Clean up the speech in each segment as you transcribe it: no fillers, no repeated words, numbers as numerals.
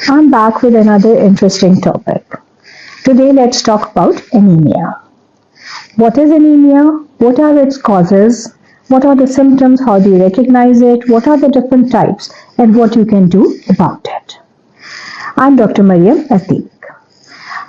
I'm back with another interesting topic. Today let's talk about anemia. What is anemia? What are its causes? What are the symptoms? How do you recognize it? What are the different types? And what you can do about it? I'm Dr. Marium, Ateeq.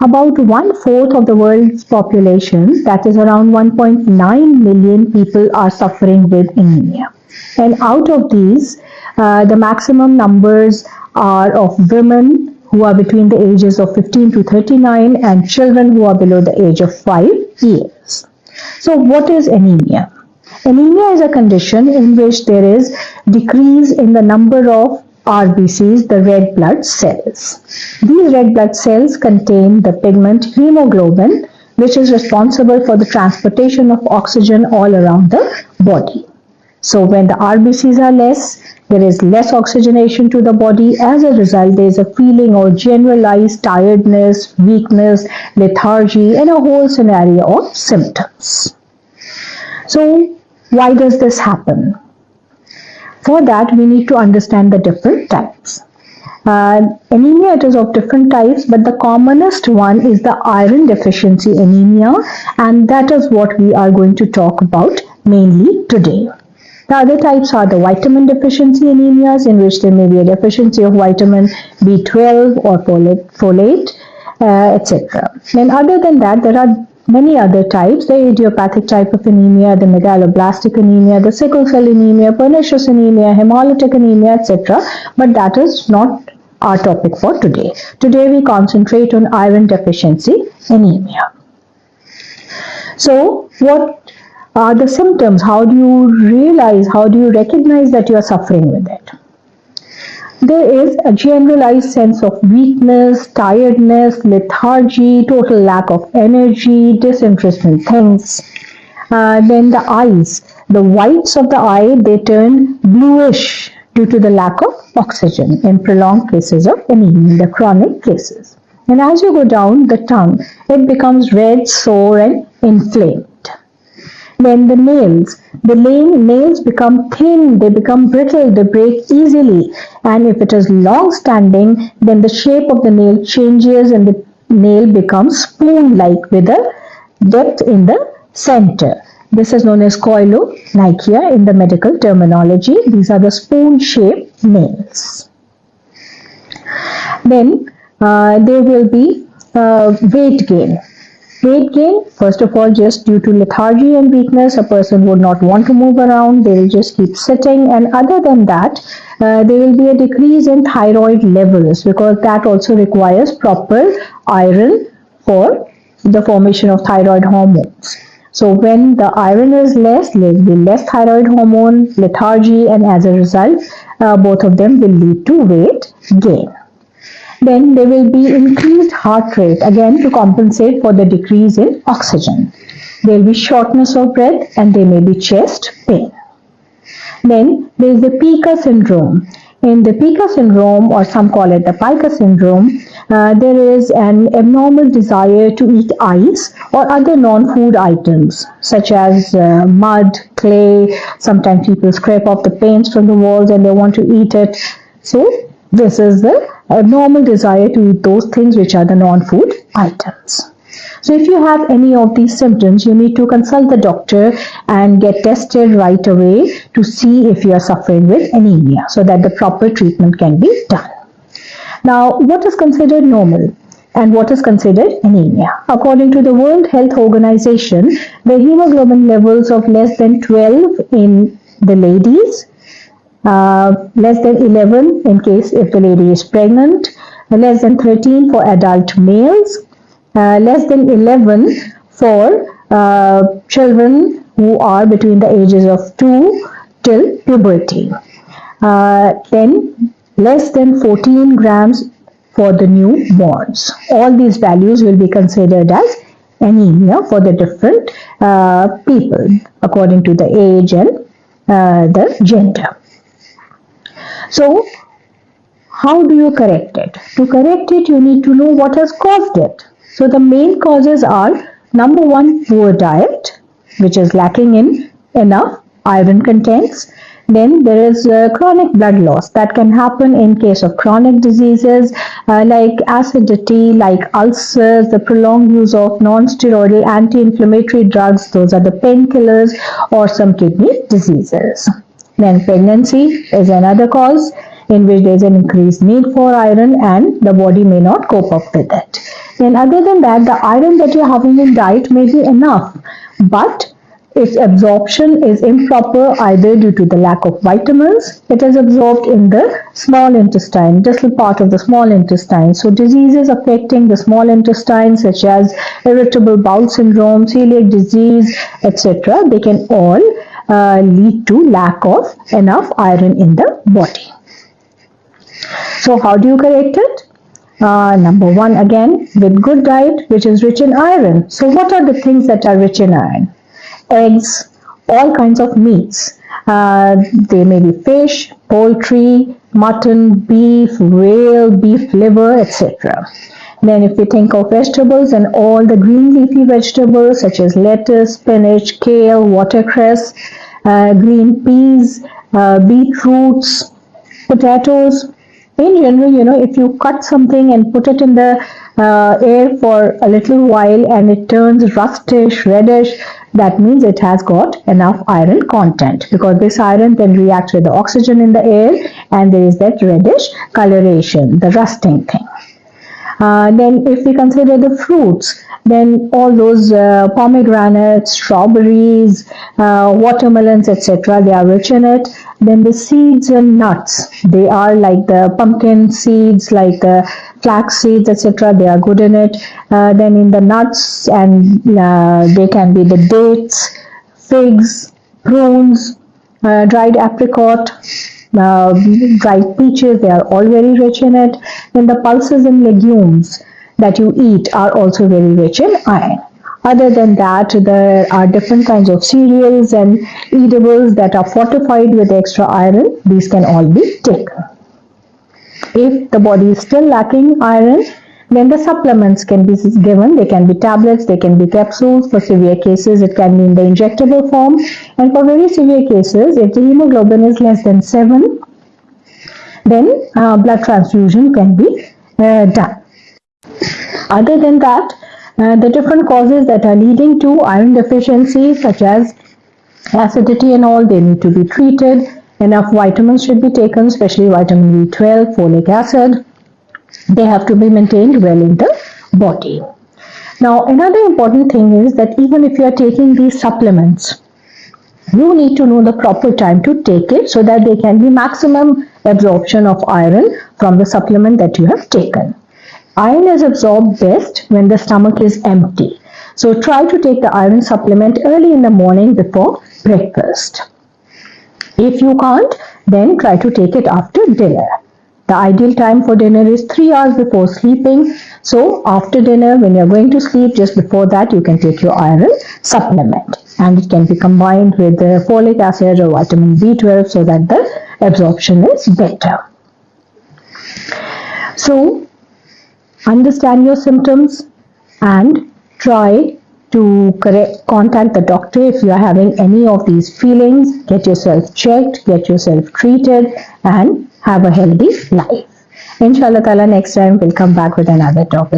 About 1/4 of the world's population, that is around 1.9 million people, are suffering with anemia. And out of these, the maximum numbers are of women who are between the ages of 15 to 39 and children who are below the age of 5 years. So what is anemia? Anemia is a condition in which there is decrease in the number of RBCs, the red blood cells. These red blood cells contain the pigment hemoglobin, which is responsible for the transportation of oxygen all around the body. So when the RBCs are less, there is less oxygenation to the body. As a result, there is a feeling of generalized tiredness, weakness, lethargy, and a whole scenario of symptoms. So why does this happen? For that, we need to understand the different types. Anemia, it is of different types, but the commonest one is the iron deficiency anemia, and that is what we are going to talk about mainly today. The other types are the vitamin deficiency anemias, in which there may be a deficiency of vitamin B12 or folate, etc. And other than that, there are many other types: the idiopathic type of anemia, the megaloblastic anemia, the sickle cell anemia, pernicious anemia, hemolytic anemia, etc. But that is not our topic for today. Today we concentrate on iron deficiency anemia. So what are the symptoms? How do you recognize that you are suffering with it? There is a generalized sense of weakness, tiredness, lethargy, total lack of energy, disinterest in things. Then the eyes, the whites of the eye, they turn bluish due to the lack of oxygen in prolonged cases of anemia, the chronic cases. And as you go down the tongue, it becomes red, sore, and inflamed. Then the nails become thin, they become brittle, they break easily. And if it is long standing, then the shape of the nail changes and the nail becomes spoon-like with a depth in the center. This is known as koilonychia in the medical terminology. These are the spoon-shaped nails. Then there will be weight gain. Weight gain, first of all, just due to lethargy and weakness, a person would not want to move around, they will just keep sitting. And other than that, there will be a decrease in thyroid levels, because that also requires proper iron for the formation of thyroid hormones. So when the iron is less, there will be less thyroid hormone, lethargy, and as a result, both of them will lead to weight gain. Then there will be increased heart rate, again to compensate for the decrease in oxygen. There will be shortness of breath and there may be chest pain. Then there is the pica syndrome. In the pica syndrome, or some call it the pica syndrome, there is an abnormal desire to eat ice or other non-food items such as mud, clay. Sometimes people scrape off the paints from the walls and they want to eat it. So this is the abnormal desire to eat those things which are the non-food items. So if you have any of these symptoms, you need to consult the doctor and get tested right away to see if you are suffering with anemia, so that the proper treatment can be done. Now, what is considered normal and what is considered anemia? According to the World Health Organization, the hemoglobin levels of less than 12 in the ladies, less than 11 in case if the lady is pregnant, less than 13 for adult males, less than 11 for children who are between the ages of 2 till puberty, then less than 14 grams for the newborns. All these values will be considered as anemia for the different people according to the age and the gender. So, how do you correct it? To correct it, you need to know what has caused it. So, the main causes are, number one, poor diet, which is lacking in enough iron contents. Then there is chronic blood loss that can happen in case of chronic diseases like acidity, like ulcers, the prolonged use of non-steroidal anti-inflammatory drugs, those are the painkillers, or some kidney diseases. Then pregnancy is another cause in which there is an increased need for iron and the body may not cope up with it. Then other than that, the iron that you're having in diet may be enough, but its absorption is improper either due to the lack of vitamins. It is absorbed in the small intestine, distal part of the small intestine. So diseases affecting the small intestine such as irritable bowel syndrome, celiac disease, etc., they can all lead to lack of enough iron in the body. So how do you correct it? Number one, again, with good diet which is rich in iron. So what are the things that are rich in iron? Eggs, all kinds of meats. They may be fish, poultry, mutton, beef, whale, beef liver, etc. Then if we think of vegetables, and all the green leafy vegetables such as lettuce, spinach, kale, watercress, green peas, beetroots, potatoes. In general, if you cut something and put it in the air for a little while and it turns rustish, reddish, that means it has got enough iron content, because this iron then reacts with the oxygen in the air and there is that reddish coloration, the rusting thing. Then if we consider the fruits, then all those pomegranates, strawberries, watermelons, etc., they are rich in it. Then the seeds and nuts, they are like the pumpkin seeds, like the flax seeds, etc., they are good in it. Then in the nuts, and they can be the dates, figs, prunes, dried apricot, dried peaches, they are all very rich in it. Then the pulses and legumes that you eat are also very rich in iron. Other than that, there are different kinds of cereals and eatables that are fortified with extra iron. These can all be taken. If the body is still lacking iron, then the supplements can be given. They can be tablets, they can be capsules. For severe cases, it can be in the injectable form. And for very severe cases, if the hemoglobin is less than 7, then blood transfusion can be done. Other than that, the different causes that are leading to iron deficiency, such as acidity and all, they need to be treated. Enough vitamins should be taken, especially vitamin B12, folic acid. They have to be maintained well in the body. Now, another important thing is that even if you are taking these supplements, you need to know the proper time to take it so that there can be maximum absorption of iron from the supplement that you have taken. Iron is absorbed best when the stomach is empty. So try to take the iron supplement early in the morning before breakfast. If you can't, then try to take it after dinner. The ideal time for dinner is 3 hours before sleeping. So after dinner, when you're going to sleep, just before that, you can take your iron supplement. And it can be combined with the folic acid or vitamin B12 so that the absorption is better. So understand your symptoms and try to contact the doctor if you are having any of these feelings. Get yourself checked, get yourself treated, and have a healthy life. Inshallah ta'ala, next time we'll come back with another topic.